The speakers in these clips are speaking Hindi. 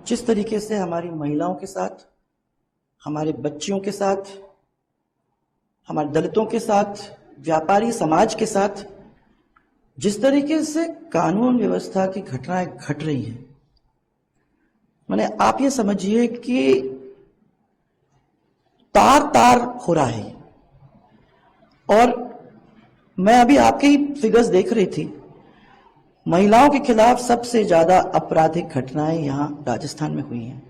जिस तरीके से हमारी महिलाओं के साथ, हमारे बच्चियों के साथ, हमारे दलितों के साथ, व्यापारी समाज के साथ जिस तरीके से कानून व्यवस्था की घटनाएं घट रही हैं, माने आप ये समझिए कि तार तार हो रहा है। और मैं अभी आपके ही फिगर्स देख रही थी, महिलाओं के खिलाफ सबसे ज्यादा आपराधिक घटनाएं यहां राजस्थान में हुई हैं।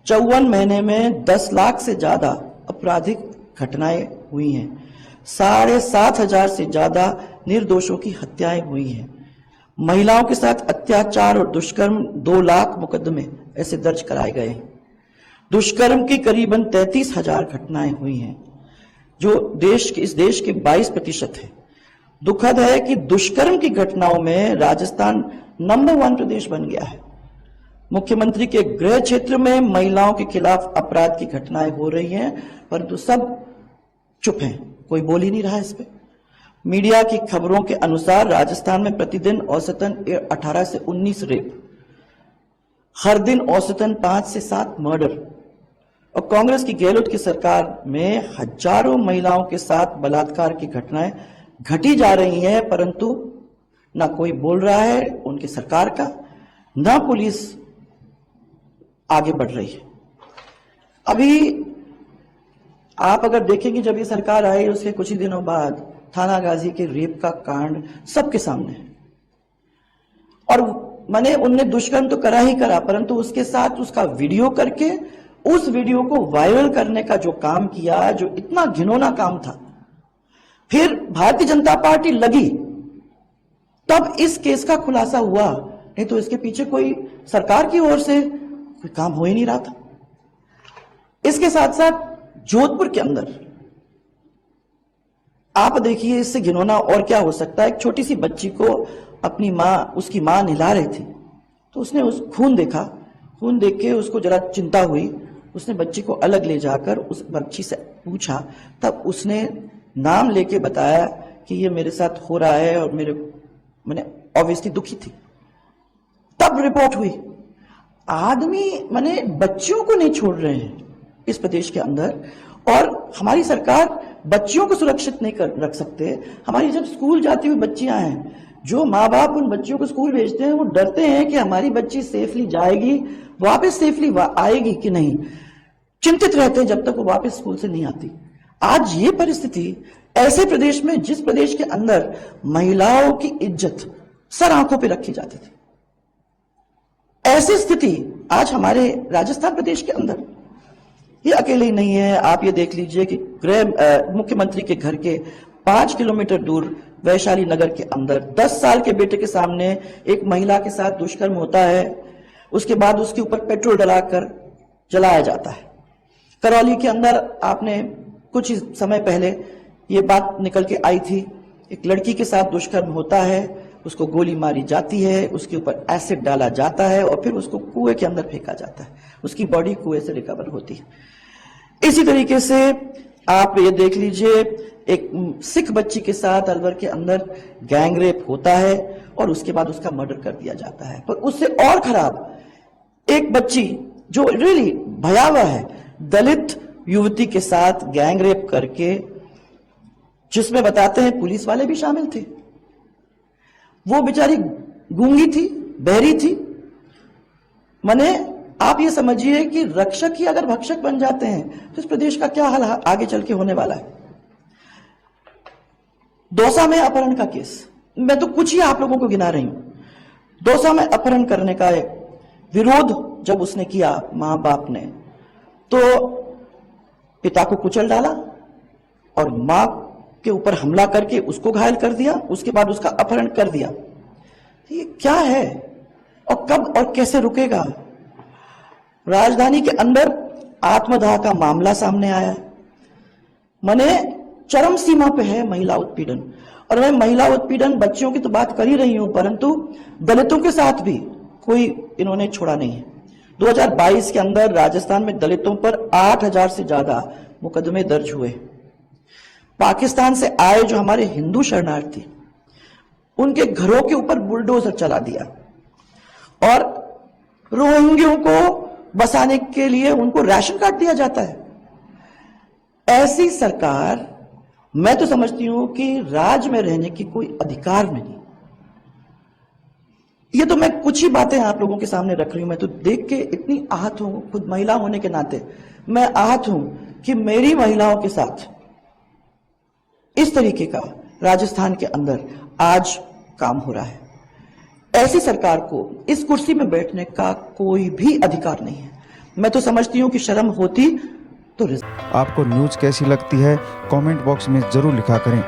54 महीने में 10 लाख से ज्यादा आपराधिक घटनाएं हुई हैं। 7,500 से ज्यादा निर्दोषों की हत्याएं हुई हैं। महिलाओं के साथ अत्याचार और दुष्कर्म 2 लाख मुकदमे ऐसे दर्ज कराए गए हैं। दुष्कर्म की करीबन 33,000 घटनाएं हुई हैं, जो इस देश के 22% है। दुखद है कि दुष्कर्म की घटनाओं में राजस्थान नंबर 1 प्रदेश बन गया है। मुख्यमंत्री के गृह क्षेत्र में महिलाओं के खिलाफ अपराध की घटनाएं हो रही हैं, परंतु सब चुप हैं, कोई बोल ही नहीं रहा इस पे। मीडिया की खबरों के अनुसार राजस्थान में प्रतिदिन औसतन 18 से 19 रेप, हर दिन औसतन 5 से 7 मर्डर, और कांग्रेस की गहलोत की सरकार में हजारों महिलाओं के साथ बलात्कार की घटनाएं घटी जा रही हैं, परंतु ना कोई बोल रहा है उनकी सरकार का, ना पुलिस आगे बढ़ रही है। अभी आप अगर देखेंगे, जब ये सरकार आई उसके कुछ ही दिनों बाद थाना गाजी के रेप का कांड सबके सामने है। और मैंने उनने दुष्कर्म तो करा ही करा, परंतु उसके साथ उसका वीडियो करके उस वीडियो को वायरल करने का जो काम किया, जो इतना घिनौना काम था, फिर भारतीय जनता पार्टी लगी तब इस केस का खुलासा हुआ, नहीं तो इसके पीछे कोई सरकार की ओर से कोई काम हो ही नहीं रहा था। इसके साथ साथ जोधपुर के अंदर आप देखिए, इससे घिनौना और क्या हो सकता है। एक छोटी सी बच्ची को अपनी मां, उसकी मां नहला रही थी, तो उसने उस खून देखा, खून देख के उसको जरा चिंता हुई, उसने बच्ची को अलग ले जाकर उस बच्ची से पूछा, तब उसने नाम लेके बताया कि ये मेरे साथ हो रहा है, और मैंने ऑब्वियसली दुखी थी। तब रिपोर्ट हुई। आदमी माने बच्चियों को नहीं छोड़ रहे हैं इस प्रदेश के अंदर, और हमारी सरकार बच्चियों को सुरक्षित नहीं रख सकते। हमारी जब स्कूल जाती हुई बच्चियां हैं, जो माँ बाप उन बच्चियों को स्कूल भेजते हैं, वो डरते हैं कि हमारी बच्ची सेफली जाएगी, वापस सेफली आएगी कि नहीं, चिंतित रहते हैं जब तक वो वापस स्कूल से नहीं आती। आज ये परिस्थिति ऐसे प्रदेश में, जिस प्रदेश के अंदर महिलाओं की इज्जत सर आंखों पे रखी जाती थी, ऐसी स्थिति आज हमारे राजस्थान प्रदेश के अंदर। ये अकेले ही नहीं है, आप ये देख लीजिए कि मुख्यमंत्री के घर के 5 किलोमीटर दूर वैशाली नगर के अंदर 10 साल के बेटे के सामने एक महिला के साथ दुष्कर्म होता है, उसके बाद उसके ऊपर पेट्रोल डलाकर जलाया जाता है। करौली के अंदर आपने कुछ ही समय पहले ये बात निकल के आई थी, एक लड़की के साथ दुष्कर्म होता है, उसको गोली मारी जाती है, उसके ऊपर एसिड डाला जाता है और फिर उसको कुएं के अंदर फेंका जाता है, उसकी बॉडी कुएं से रिकवर होती है। इसी तरीके से आप ये देख लीजिए, एक सिख बच्ची के साथ अलवर के अंदर गैंग रेप होता है और उसके बाद उसका मर्डर कर दिया जाता है। पर उससे और खराब एक बच्ची जो रियली भयावह है, दलित युवती के साथ गैंग रेप करके, जिसमें बताते हैं पुलिस वाले भी शामिल थे। वो बेचारी गूंगी थी, बहरी थी। माने आप ये समझिए कि रक्षक ही अगर भक्षक बन जाते हैं तो इस प्रदेश का क्या हाल आगे चल के होने वाला है। दौसा में अपहरण का केस, मैं तो कुछ ही आप लोगों को गिना रही हूं। दौसा में अपहरण करने का एक विरोध जब उसने किया मां बाप ने, तो पिता को कुचल डाला और मां के ऊपर हमला करके उसको घायल कर दिया, उसके बाद उसका अपहरण कर दिया। ये क्या है और कब और कैसे रुकेगा? राजधानी के अंदर आत्मदाह का मामला सामने आया है। माने चरम सीमा पे है महिला उत्पीड़न। और मैं महिला उत्पीड़न बच्चियों की तो बात कर ही रही हूं, परंतु दलितों के साथ भी कोई इन्होंने छोड़ा नहीं है। 2022 के अंदर राजस्थान में दलितों पर 8,000 से ज्यादा मुकदमे दर्ज हुए। पाकिस्तान से आए जो हमारे हिंदू शरणार्थी, उनके घरों के ऊपर बुलडोजर चला दिया और रोहिंग्यों को बसाने के लिए उनको राशन कार्ड दिया जाता है। ऐसी सरकार, मैं तो समझती हूं कि राज में रहने की कोई अधिकार नहीं। ये तो मैं कुछ ही बातें आप लोगों के सामने रख रही हूं। मैं तो देख के इतनी आहत हूं, खुद महिला होने के नाते मैं आहत हूं कि मेरी महिलाओं के साथ इस तरीके का राजस्थान के अंदर आज काम हो रहा है। ऐसी सरकार को इस कुर्सी में बैठने का कोई भी अधिकार नहीं है। मैं तो समझती हूं कि शर्म होती तो आपको न्यूज़ कैसी लगती है कमेंट बॉक्स में ज़रूर लिखा करें।